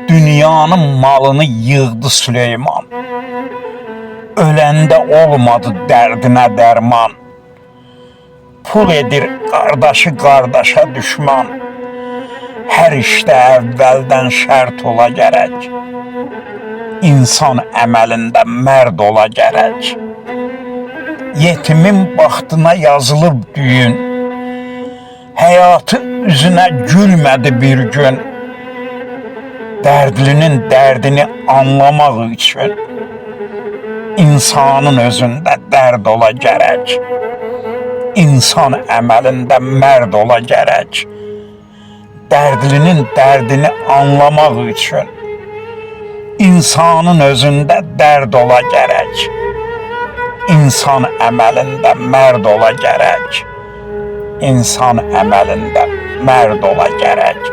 Dünyanın malını yığdı Süleyman. Öləndə olmadı dərdinə dərman. Pul edir qardaşı qardaşa düşman. Hər işdə əvvəldən şərt ola gərək. İnsan əməlində mərd ola gərək. Yetimin baxtına yazılıb düyün. Həyatı üzünə gülmədi bir gün. Dərdlinin dərdini anlamaq üçün İnsanın özündə dərd ola gərək. İnsan əməlində mərd ola gərək. Dərdlinin dərdini anlamaq üçün İnsanın özündə dərd ola gərək. İnsan əməlində mərd ola gərək. İnsan əməlində mərd ola gərək.